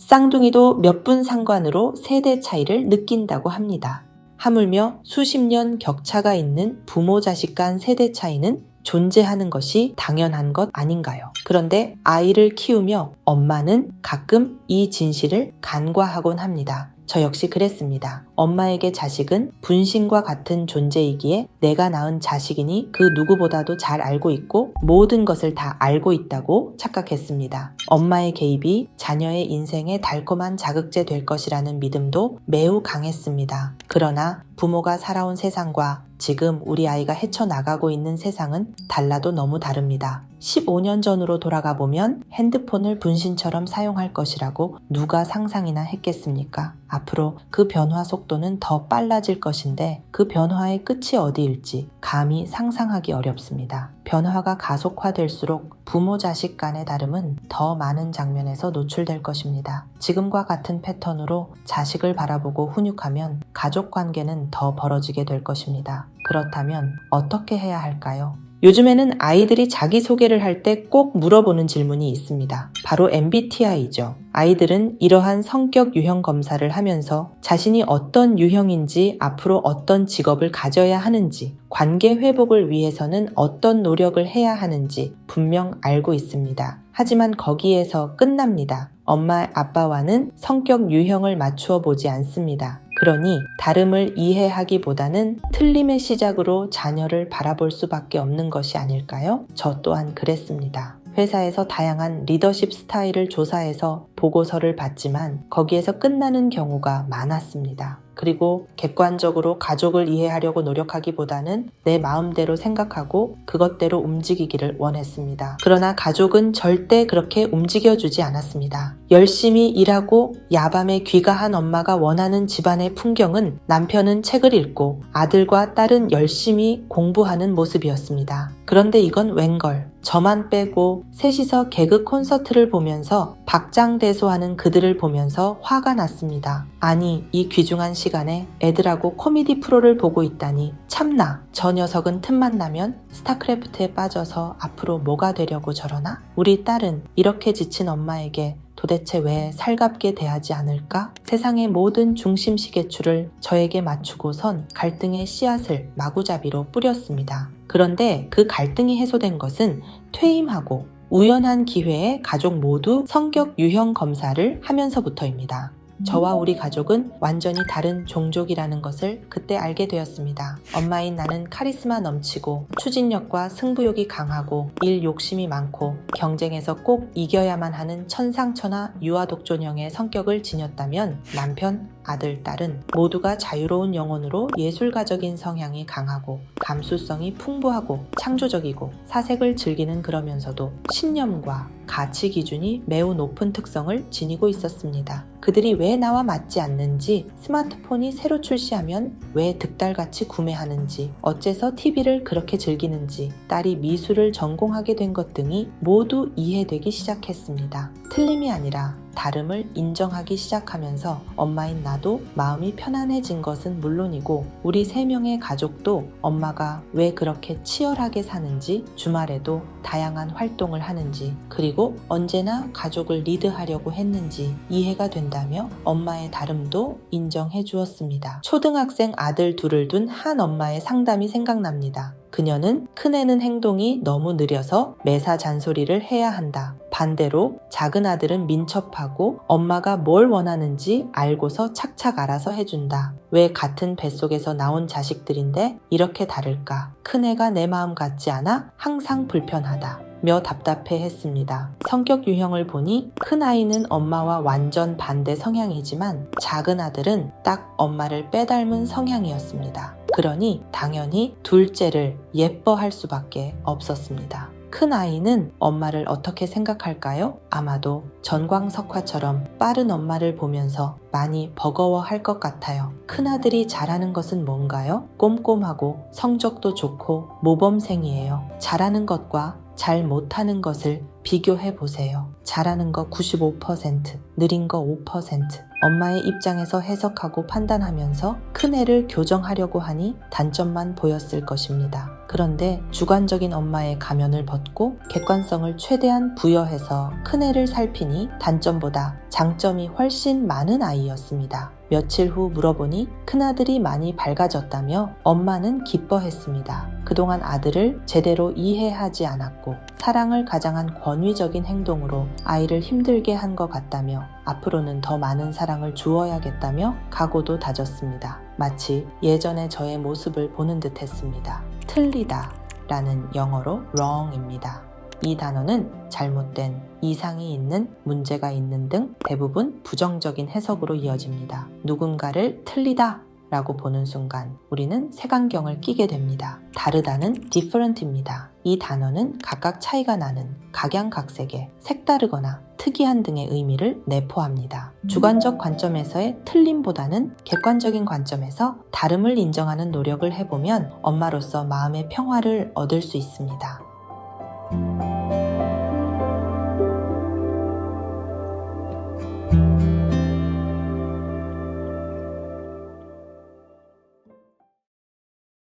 쌍둥이도 몇 분 상관으로 세대 차이를 느낀다고 합니다. 하물며 수십 년 격차가 있는 부모 자식 간 세대 차이는 존재하는 것이 당연한 것 아닌가요? 그런데 아이를 키우며 엄마는 가끔 이 진실을 간과하곤 합니다. 저 역시 그랬습니다. 엄마에게 자식은 분신과 같은 존재이기에 내가 낳은 자식이니 그 누구보다도 잘 알고 있고 모든 것을 다 알고 있다고 착각했습니다. 엄마의 개입이 자녀의 인생에 달콤한 자극제 될 것이라는 믿음도 매우 강했습니다. 그러나 부모가 살아온 세상과 지금 우리 아이가 헤쳐나가고 있는 세상은 달라도 너무 다릅니다. 15년 전으로 돌아가 보면 핸드폰을 분신처럼 사용할 것이라고 누가 상상이나 했겠습니까? 앞으로 그 변화 속도는 더 빨라질 것인데 그 변화의 끝이 어디일지 감히 상상하기 어렵습니다. 변화가 가속화될수록 부모 자식 간의 다름은 더 많은 장면에서 노출될 것입니다. 지금과 같은 패턴으로 자식을 바라보고 훈육하면 가족 관계는 더 벌어지게 될 것입니다. 그렇다면 어떻게 해야 할까요? 요즘에는 아이들이 자기소개를 할 때 꼭 물어보는 질문이 있습니다. 바로 MBTI죠. 아이들은 이러한 성격 유형 검사를 하면서 자신이 어떤 유형인지 앞으로 어떤 직업을 가져야 하는지 관계 회복을 위해서는 어떤 노력을 해야 하는지 분명 알고 있습니다. 하지만 거기에서 끝납니다. 엄마, 아빠와는 성격 유형을 맞추어 보지 않습니다. 그러니 다름을 이해하기보다는 틀림의 시작으로 자녀를 바라볼 수밖에 없는 것이 아닐까요? 저 또한 그랬습니다. 회사에서 다양한 리더십 스타일을 조사해서 보고서를 봤지만 거기에서 끝나는 경우가 많았습니다. 그리고 객관적으로 가족을 이해하려고 노력하기보다는 내 마음대로 생각하고 그것대로 움직이기를 원했습니다. 그러나 가족은 절대 그렇게 움직여주지 않았습니다. 열심히 일하고 야밤에 귀가한 엄마가 원하는 집안의 풍경은 남편은 책을 읽고 아들과 딸은 열심히 공부하는 모습이었습니다. 그런데 이건 웬걸? 저만 빼고 셋이서 개그 콘서트를 보면서 박장대소하는 그들을 보면서 화가 났습니다. 아니, 이 귀중한 시간에 애들하고 코미디 프로를 보고 있다니 참나. 저 녀석은 틈만 나면 스타크래프트에 빠져서 앞으로 뭐가 되려고 저러나? 우리 딸은 이렇게 지친 엄마에게 도대체 왜 살갑게 대하지 않을까? 세상의 모든 중심 시계추를 저에게 맞추고선 갈등의 씨앗을 마구잡이로 뿌렸습니다. 그런데 그 갈등이 해소된 것은 퇴임하고 우연한 기회에 가족 모두 성격 유형 검사를 하면서부터입니다. 저와 우리 가족은 완전히 다른 종족이라는 것을 그때 알게 되었습니다. 엄마인 나는 카리스마 넘치고 추진력과 승부욕이 강하고 일 욕심이 많고 경쟁에서 꼭 이겨야만 하는 천상천하 유아독존형의 성격을 지녔다면 남편, 아들, 딸은 모두가 자유로운 영혼으로 예술가적인 성향이 강하고 감수성이 풍부하고 창조적이고 사색을 즐기는 그러면서도 신념과 가치 기준이 매우 높은 특성을 지니고 있었습니다. 그들이 왜 나와 맞지 않는지, 스마트폰이 새로 출시하면 왜 득달같이 구매하는지, 어째서 TV를 그렇게 즐기는지, 딸이 미술을 전공하게 된 것 등이 모두 이해되기 시작했습니다. 틀림이 아니라 다름을 인정하기 시작하면서 엄마인 나도 마음이 편안해진 것은 물론이고 우리 3명의 가족도 엄마가 왜 그렇게 치열하게 사는지, 주말에도 다양한 활동을 하는지, 그리고 언제나 가족을 리드하려고 했는지 이해가 된다며 엄마의 다름도 인정해 주었습니다. 초등학생 아들 둘을 둔 한 엄마의 상담이 생각납니다. 그녀는 큰애는 행동이 너무 느려서 매사 잔소리를 해야 한다. 반대로 작은 아들은 민첩하고 엄마가 뭘 원하는지 알고서 착착 알아서 해준다. 왜 같은 뱃속에서 나온 자식들인데 이렇게 다를까? 큰애가 내 마음 같지 않아 항상 불편하다. 며 답답해 했습니다. 성격 유형을 보니 큰아이는 엄마와 완전 반대 성향이지만 작은 아들은 딱 엄마를 빼닮은 성향이었습니다. 그러니 당연히 둘째를 예뻐할 수밖에 없었습니다. 큰아이는 엄마를 어떻게 생각할까요? 아마도 전광석화처럼 빠른 엄마를 보면서 많이 버거워할 것 같아요. 큰아들이 잘하는 것은 뭔가요? 꼼꼼하고 성적도 좋고 모범생이에요. 잘하는 것과 잘 못하는 것을 비교해 보세요. 잘하는 거 95%, 느린 거 5%. 엄마의 입장에서 해석하고 판단하면서 큰애를 교정하려고 하니 단점만 보였을 것입니다. 그런데 주관적인 엄마의 가면을 벗고 객관성을 최대한 부여해서 큰애를 살피니 단점보다 장점이 훨씬 많은 아이였습니다. 며칠 후 물어보니 큰아들이 많이 밝아졌다며 엄마는 기뻐했습니다. 그동안 아들을 제대로 이해하지 않았고 사랑을 가장한 권위적인 행동으로 아이를 힘들게 한 것 같다며 앞으로는 더 많은 사랑을 주어야겠다며 각오도 다졌습니다. 마치 예전의 저의 모습을 보는 듯 했습니다. 틀리다 라는 영어로 wrong입니다. 이 단어는 잘못된, 이상이 있는, 문제가 있는 등 대부분 부정적인 해석으로 이어집니다. 누군가를 틀리다 라고 보는 순간 우리는 색안경을 끼게 됩니다. 다르다는 different입니다. 이 단어는 각각 차이가 나는, 각양각색의, 색다르거나 특이한 등의 의미를 내포합니다. 주관적 관점에서의 틀림보다는 객관적인 관점에서 다름을 인정하는 노력을 해보면 엄마로서 마음의 평화를 얻을 수 있습니다.